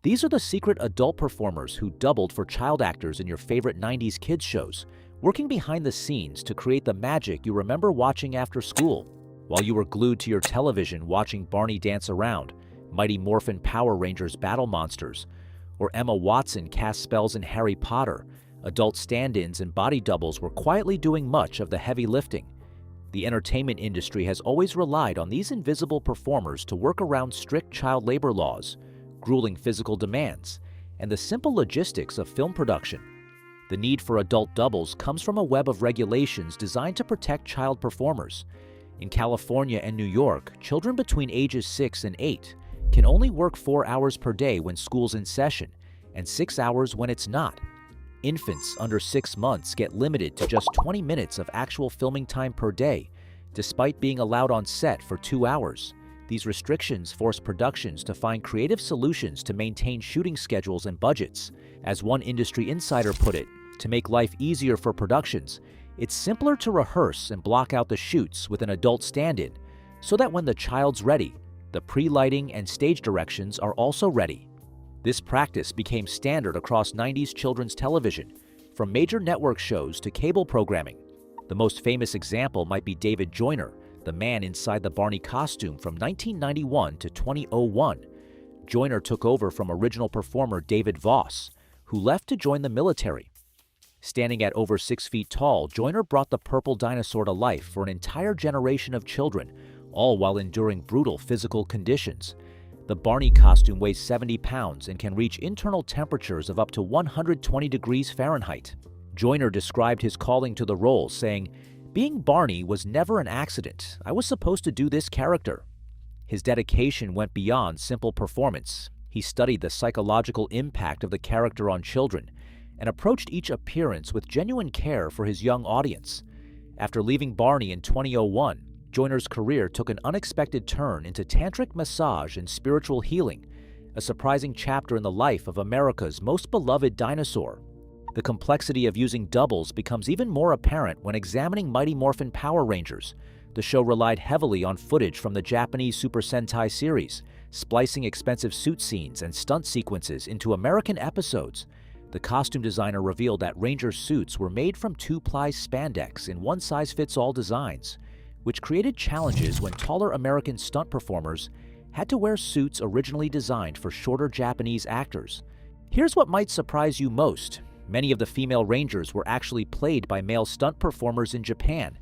These are the secret adult performers who doubled for child actors in your favorite 90s kids shows, working behind the scenes to create the magic you remember watching after school, while you were glued to your television watching Barney dance around, Mighty Morphin Power Rangers battle monsters, or Emma Watson cast spells in Harry Potter. Adult stand-ins and body doubles were quietly doing much of the heavy lifting. The entertainment industry has always relied on these invisible performers to work around strict child labor laws, grueling physical demands, and the simple logistics of film production. The need for adult doubles comes from a web of regulations designed to protect child performers. In California and New York, children between ages 6 and 8 can only work 4 hours per day when school's in session, and 6 hours when it's not. Infants under 6 months get limited to just 20 minutes of actual filming time per day, despite being allowed on set for 2 hours. These restrictions force productions to find creative solutions to maintain shooting schedules and budgets. As one industry insider put it, to make life easier for productions, it's simpler to rehearse and block out the shoots with an adult stand-in, so that when the child's ready, the pre-lighting and stage directions are also ready. This practice became standard across 90s children's television, from major network shows to cable programming. The most famous example might be David Joyner, the man inside the Barney costume from 1991 to 2001. Joyner took over from original performer David Voss, who left to join the military. Standing at over 6 feet tall, Joyner brought the purple dinosaur to life for an entire generation of children, all while enduring brutal physical conditions. The Barney costume weighs 70 pounds and can reach internal temperatures of up to 120 degrees Fahrenheit. Joyner described his calling to the role, saying, "Being Barney was never an accident. I was supposed to do this character." His dedication went beyond simple performance. He studied the psychological impact of the character on children and approached each appearance with genuine care for his young audience. After leaving Barney in 2001, Joyner's career took an unexpected turn into tantric massage and spiritual healing, a surprising chapter in the life of America's most beloved dinosaur. The complexity of using doubles becomes even more apparent when examining Mighty Morphin Power Rangers. The show relied heavily on footage from the Japanese Super Sentai series, splicing expensive suit scenes and stunt sequences into American episodes. The costume designer revealed that Ranger suits were made from 2-ply spandex in one-size-fits-all designs, which created challenges when taller American stunt performers had to wear suits originally designed for shorter Japanese actors. Here's what might surprise you most. Many of the female Rangers were actually played by male stunt performers in Japan.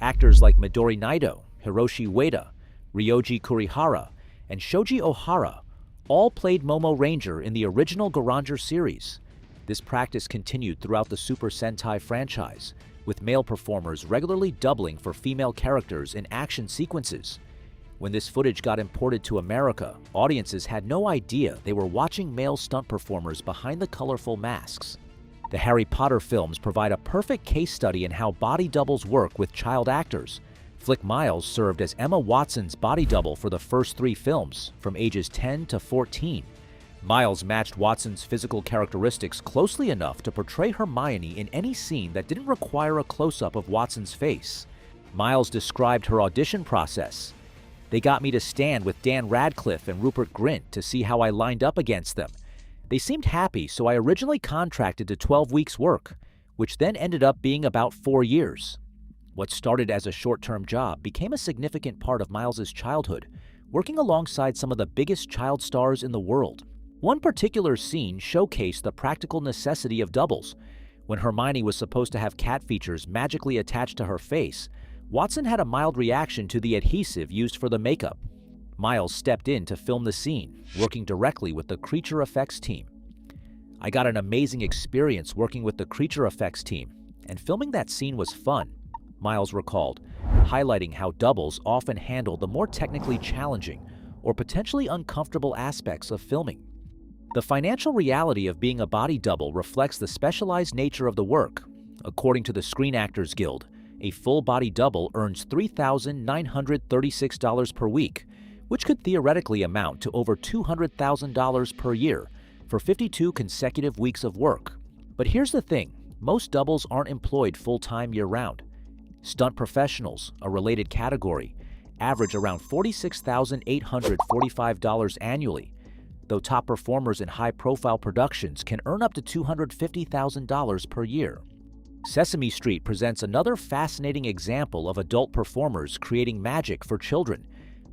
Actors like Midori Naito, Hiroshi Ueda, Ryoji Kurihara, and Shoji Ohara all played Momo Ranger in the original Garanger series. This practice continued throughout the Super Sentai franchise, with male performers regularly doubling for female characters in action sequences. When this footage got imported to America, audiences had no idea they were watching male stunt performers behind the colorful masks. The Harry Potter films provide a perfect case study in how body doubles work with child actors. Flick Miles served as Emma Watson's body double for the first 3 films, from ages 10 to 14. Miles matched Watson's physical characteristics closely enough to portray Hermione in any scene that didn't require a close-up of Watson's face. Miles described her audition process. "They got me to stand with Dan Radcliffe and Rupert Grint to see how I lined up against them. They seemed happy, so I originally contracted to 12 weeks' work, which then ended up being about 4 years." What started as a short-term job became a significant part of Miles's childhood, working alongside some of the biggest child stars in the world. One particular scene showcased the practical necessity of doubles. When Hermione was supposed to have cat features magically attached to her face, Watson had a mild reaction to the adhesive used for the makeup. Miles stepped in to film the scene, working directly with the creature effects team. "I got an amazing experience working with the creature effects team, and filming that scene was fun," Miles recalled, highlighting how doubles often handle the more technically challenging or potentially uncomfortable aspects of filming. The financial reality of being a body double reflects the specialized nature of the work. According to the Screen Actors Guild, a full body double earns $3,936 per week, which could theoretically amount to over $200,000 per year for 52 consecutive weeks of work. But here's the thing, most doubles aren't employed full-time year-round. Stunt professionals, a related category, average around $46,845 annually. though top performers in high-profile productions can earn up to $250,000 per year. Sesame Street presents another fascinating example of adult performers creating magic for children.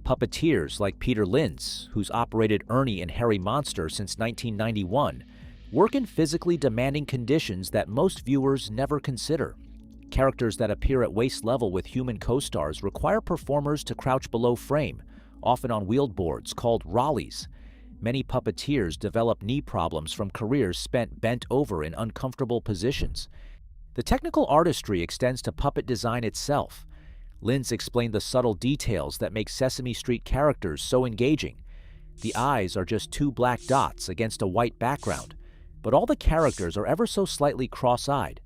Puppeteers like Peter Linz, who's operated Ernie and Harry Monster since 1991, work in physically demanding conditions that most viewers never consider. Characters that appear at waist level with human co-stars require performers to crouch below frame, often on wheeled boards called rollies. Many puppeteers develop knee problems from careers spent bent over in uncomfortable positions. The technical artistry extends to puppet design itself. Linz explained the subtle details that make Sesame Street characters so engaging. The eyes are just two black dots against a white background, but all the characters are ever so slightly cross-eyed.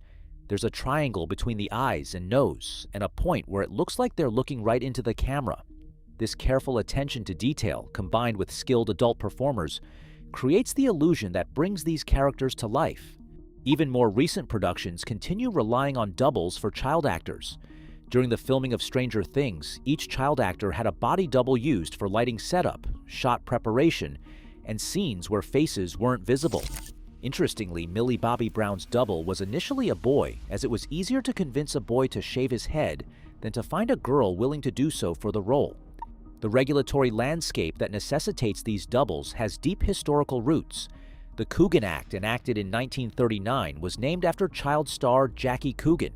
There's a triangle between the eyes and nose, and a point where it looks like they're looking right into the camera. This careful attention to detail, combined with skilled adult performers, creates the illusion that brings these characters to life. Even more recent productions continue relying on doubles for child actors. During the filming of Stranger Things, each child actor had a body double used for lighting setup, shot preparation, and scenes where faces weren't visible. Interestingly, Millie Bobby Brown's double was initially a boy, as it was easier to convince a boy to shave his head than to find a girl willing to do so for the role. The regulatory landscape that necessitates these doubles has deep historical roots. The Coogan Act, enacted in 1939, was named after child star Jackie Coogan,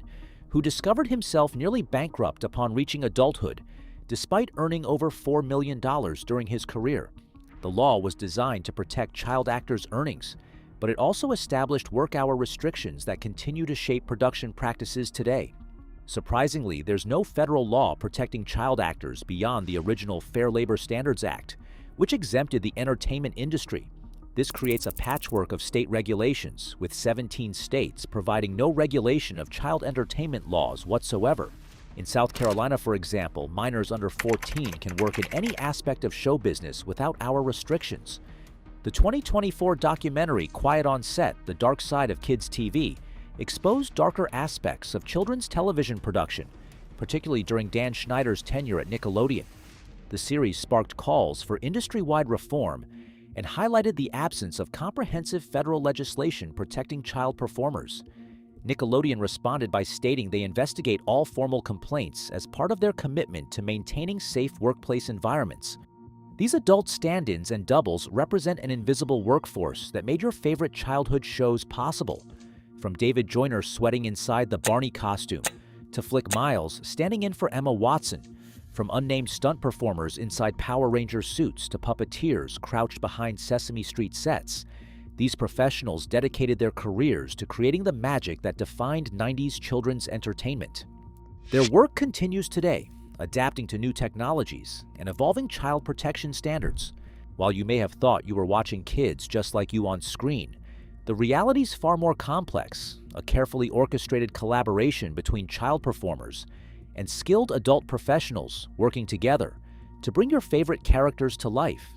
who discovered himself nearly bankrupt upon reaching adulthood, despite earning over $4 million during his career. The law was designed to protect child actors' earnings, but it also established work-hour restrictions that continue to shape production practices today. Surprisingly, there's no federal law protecting child actors beyond the original Fair Labor Standards Act, which exempted the entertainment industry. This creates a patchwork of state regulations, with 17 states providing no regulation of child entertainment laws whatsoever. In South Carolina, for example, minors under 14 can work in any aspect of show business without our restrictions. The 2024 documentary Quiet on Set: The Dark Side of Kids TV exposed darker aspects of children's television production, particularly during Dan Schneider's tenure at Nickelodeon. The series sparked calls for industry-wide reform and highlighted the absence of comprehensive federal legislation protecting child performers. Nickelodeon responded by stating they investigate all formal complaints as part of their commitment to maintaining safe workplace environments. These adult stand-ins and doubles represent an invisible workforce that made your favorite childhood shows possible. From David Joyner sweating inside the Barney costume, to Flick Miles standing in for Emma Watson, from unnamed stunt performers inside Power Ranger suits to puppeteers crouched behind Sesame Street sets, these professionals dedicated their careers to creating the magic that defined 90s children's entertainment. Their work continues today, adapting to new technologies and evolving child protection standards. While you may have thought you were watching kids just like you on screen, the reality's far more complex, a carefully orchestrated collaboration between child performers and skilled adult professionals working together to bring your favorite characters to life.